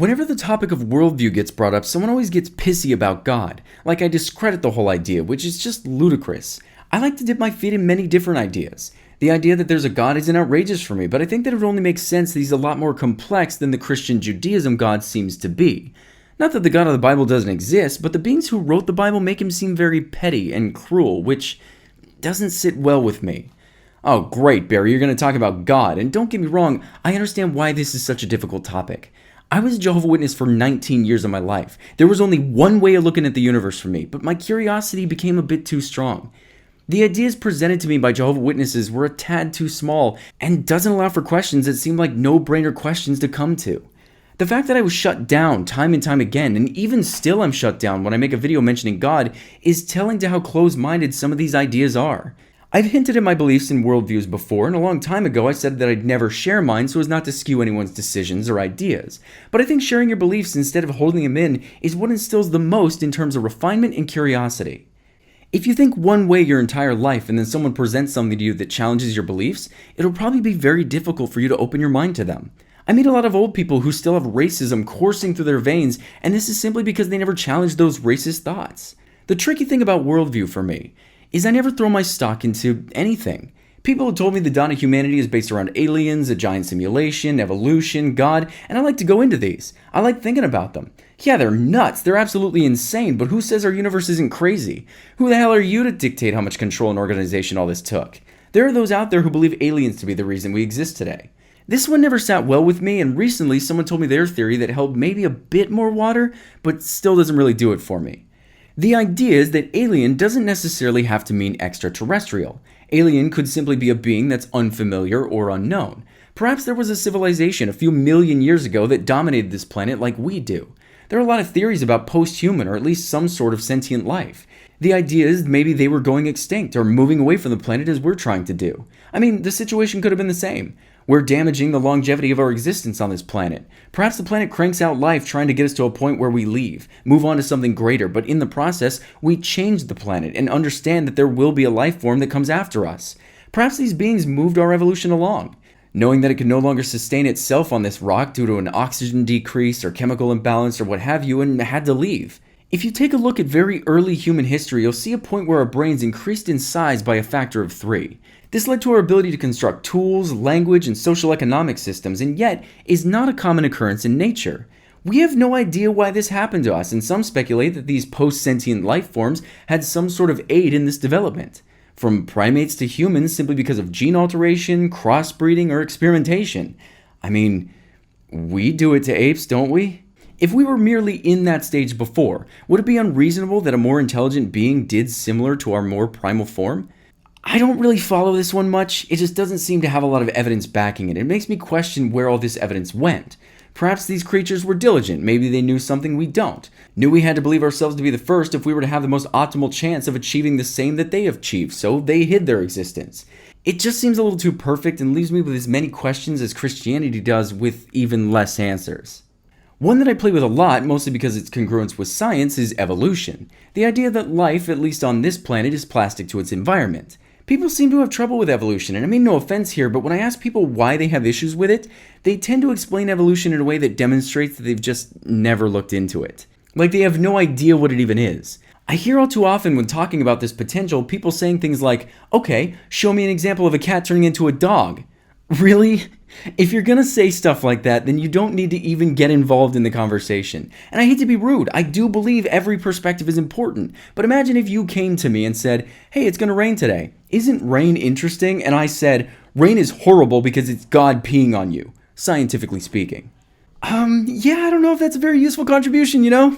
Whenever the topic of worldview gets brought up, someone always gets pissy about God, like I discredit the whole idea, which is just ludicrous. I like to dip my feet in many different ideas. The idea that there's a God isn't outrageous for me, but I think that it only makes sense that he's a lot more complex than the Christian Judaism God seems to be. Not that the God of the Bible doesn't exist, but the beings who wrote the Bible make him seem very petty and cruel, which doesn't sit well with me. Oh great, Barry, you're going to talk about God, and don't get me wrong, I understand why this is such a difficult topic. I was a Jehovah's Witness for 19 years of my life. There was only one way of looking at the universe for me, but my curiosity became a bit too strong. The ideas presented to me by Jehovah's Witnesses were a tad too small and doesn't allow for questions that seem like no-brainer questions to come to. The fact that I was shut down time and time again, and even still I'm shut down when I make a video mentioning God, is telling to how close-minded some of these ideas are. I've hinted at my beliefs and worldviews before, and a long time ago I said that I'd never share mine so as not to skew anyone's decisions or ideas. But I think sharing your beliefs instead of holding them in is what instills the most in terms of refinement and curiosity. If you think one way your entire life and then someone presents something to you that challenges your beliefs, it'll probably be very difficult for you to open your mind to them. I meet a lot of old people who still have racism coursing through their veins, and this is simply because they never challenged those racist thoughts. The tricky thing about worldview for me is I never throw my stock into anything. People have told me the dawn of humanity is based around aliens, a giant simulation, evolution, God, and I like to go into these. I like thinking about them. Yeah, they're nuts, they're absolutely insane, but who says our universe isn't crazy? Who the hell are you to dictate how much control and organization all this took? There are those out there who believe aliens to be the reason we exist today. This one never sat well with me, and recently someone told me their theory that held maybe a bit more water, but still doesn't really do it for me. The idea is that alien doesn't necessarily have to mean extraterrestrial. Alien could simply be a being that's unfamiliar or unknown. Perhaps there was a civilization a few million years ago that dominated this planet like we do. There are a lot of theories about post-human or at least some sort of sentient life. The idea is maybe they were going extinct or moving away from the planet as we're trying to do. I mean, the situation could have been the same. We're damaging the longevity of our existence on this planet. Perhaps the planet cranks out life trying to get us to a point where we leave, move on to something greater, but in the process, we change the planet and understand that there will be a life form that comes after us. Perhaps these beings moved our evolution along, knowing that it could no longer sustain itself on this rock due to an oxygen decrease or chemical imbalance or what have you, and had to leave. If you take a look at very early human history, you'll see a point where our brains increased in size by a factor of 3. This led to our ability to construct tools, language, and social economic systems, and yet is not a common occurrence in nature. We have no idea why this happened to us, and some speculate that these post-sentient life forms had some sort of aid in this development, from primates to humans simply because of gene alteration, crossbreeding, or experimentation. I mean, we do it to apes, don't we? If we were merely in that stage before, would it be unreasonable that a more intelligent being did similar to our more primal form? I don't really follow this one much. It just doesn't seem to have a lot of evidence backing it. It makes me question where all this evidence went. Perhaps these creatures were diligent. Maybe they knew something we don't. Knew we had to believe ourselves to be the first if we were to have the most optimal chance of achieving the same that they have achieved, so they hid their existence. It just seems a little too perfect and leaves me with as many questions as Christianity does with even less answers. One that I play with a lot, mostly because its congruence with science, is evolution. The idea that life, at least on this planet, is plastic to its environment. People seem to have trouble with evolution, and I mean no offense here, but when I ask people why they have issues with it, they tend to explain evolution in a way that demonstrates that they've just never looked into it. Like they have no idea what it even is. I hear all too often when talking about this potential, people saying things like, okay, show me an example of a cat turning into a dog. Really? If you're gonna say stuff like that, then you don't need to even get involved in the conversation. And I hate to be rude, I do believe every perspective is important, but imagine if you came to me and said, hey, it's gonna rain today. Isn't rain interesting? And I said, rain is horrible because it's God peeing on you, scientifically speaking. Yeah, I don't know if that's a very useful contribution, you know?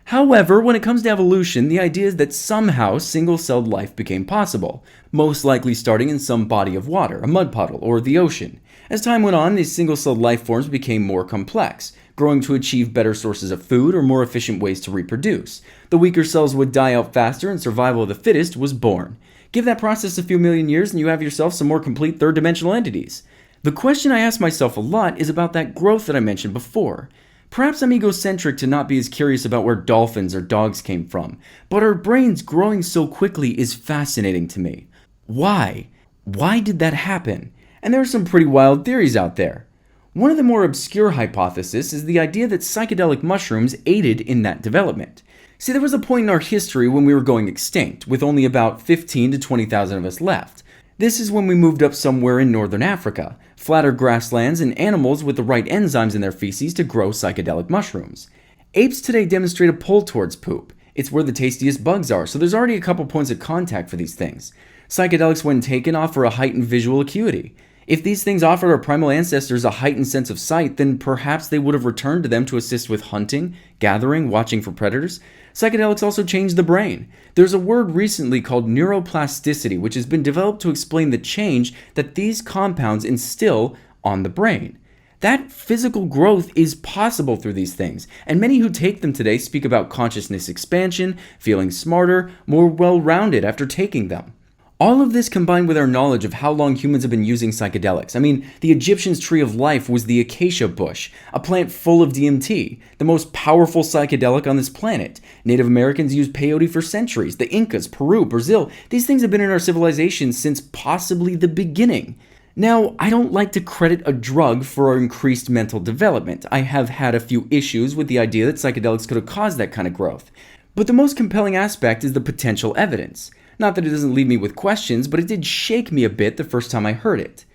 However, when it comes to evolution, the idea is that somehow single-celled life became possible, most likely starting in some body of water, a mud puddle, or the ocean. As time went on, these single-celled life forms became more complex, growing to achieve better sources of food or more efficient ways to reproduce. The weaker cells would die out faster and survival of the fittest was born. Give that process a few million years and you have yourself some more complete third-dimensional entities. The question I ask myself a lot is about that growth that I mentioned before. Perhaps I'm egocentric to not be as curious about where dolphins or dogs came from, but our brains growing so quickly is fascinating to me. Why? Why did that happen? And there are some pretty wild theories out there. One of the more obscure hypotheses is the idea that psychedelic mushrooms aided in that development. See, there was a point in our history when we were going extinct, with only about 15 to 20,000 of us left. This is when we moved up somewhere in northern Africa, flatter grasslands and animals with the right enzymes in their feces to grow psychedelic mushrooms. Apes today demonstrate a pull towards poop. It's where the tastiest bugs are, so there's already a couple points of contact for these things. Psychedelics, when taken, offer a heightened visual acuity. If these things offered our primal ancestors a heightened sense of sight, then perhaps they would have returned to them to assist with hunting, gathering, watching for predators. Psychedelics also change the brain. There's a word recently called neuroplasticity, which has been developed to explain the change that these compounds instill on the brain. That physical growth is possible through these things, and many who take them today speak about consciousness expansion, feeling smarter, more well-rounded after taking them. All of this combined with our knowledge of how long humans have been using psychedelics. I mean, the Egyptians' tree of life was the acacia bush, a plant full of DMT, the most powerful psychedelic on this planet. Native Americans used peyote for centuries. The Incas, Peru, Brazil, these things have been in our civilization since possibly the beginning. Now, I don't like to credit a drug for our increased mental development. I have had a few issues with the idea that psychedelics could have caused that kind of growth. But the most compelling aspect is the potential evidence. Not that it doesn't leave me with questions, but it did shake me a bit the first time I heard it.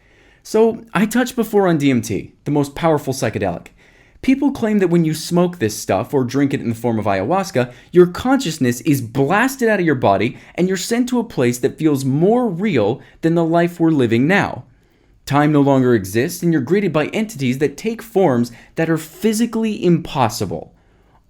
So, I touched before on DMT, the most powerful psychedelic. People claim that when you smoke this stuff or drink it in the form of ayahuasca, your consciousness is blasted out of your body and you're sent to a place that feels more real than the life we're living now. Time no longer exists and you're greeted by entities that take forms that are physically impossible.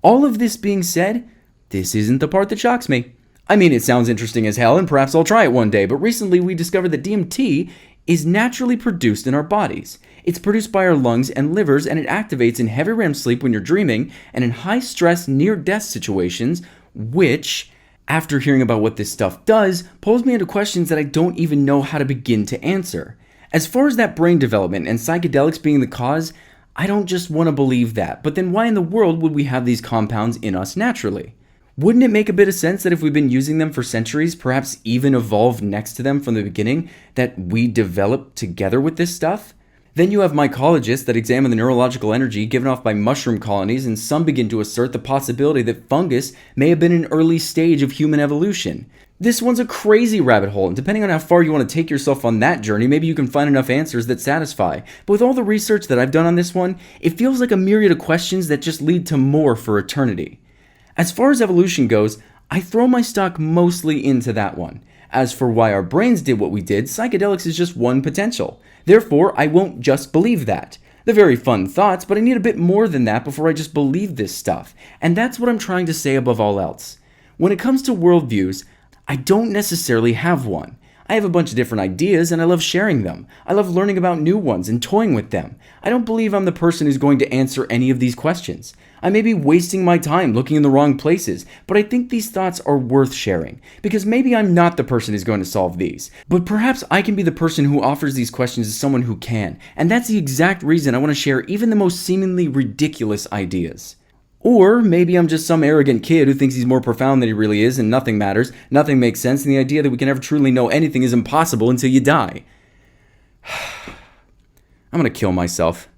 All of this being said, this isn't the part that shocks me. I mean, it sounds interesting as hell, and perhaps I'll try it one day, but recently we discovered that DMT is naturally produced in our bodies. It's produced by our lungs and livers, and it activates in heavy REM sleep when you're dreaming, and in high-stress, near-death situations, which, after hearing about what this stuff does, pulls me into questions that I don't even know how to begin to answer. As far as that brain development and psychedelics being the cause, I don't just want to believe that, but then why in the world would we have these compounds in us naturally? Wouldn't it make a bit of sense that if we've been using them for centuries, perhaps even evolved next to them from the beginning, that we developed together with this stuff? Then you have mycologists that examine the neurological energy given off by mushroom colonies, and some begin to assert the possibility that fungus may have been an early stage of human evolution. This one's a crazy rabbit hole, and depending on how far you want to take yourself on that journey, maybe you can find enough answers that satisfy. But with all the research that I've done on this one, it feels like a myriad of questions that just lead to more for eternity. As far as evolution goes, I throw my stock mostly into that one. As for why our brains did what we did, psychedelics is just one potential. Therefore, I won't just believe that. They're very fun thoughts, but I need a bit more than that before I just believe this stuff. And that's what I'm trying to say above all else. When it comes to worldviews, I don't necessarily have one. I have a bunch of different ideas and I love sharing them. I love learning about new ones and toying with them. I don't believe I'm the person who's going to answer any of these questions. I may be wasting my time looking in the wrong places, but I think these thoughts are worth sharing, because maybe I'm not the person who's going to solve these, but perhaps I can be the person who offers these questions to someone who can, and that's the exact reason I want to share even the most seemingly ridiculous ideas. Or maybe I'm just some arrogant kid who thinks he's more profound than he really is and nothing matters, nothing makes sense, and the idea that we can never truly know anything is impossible until you die. I'm gonna kill myself.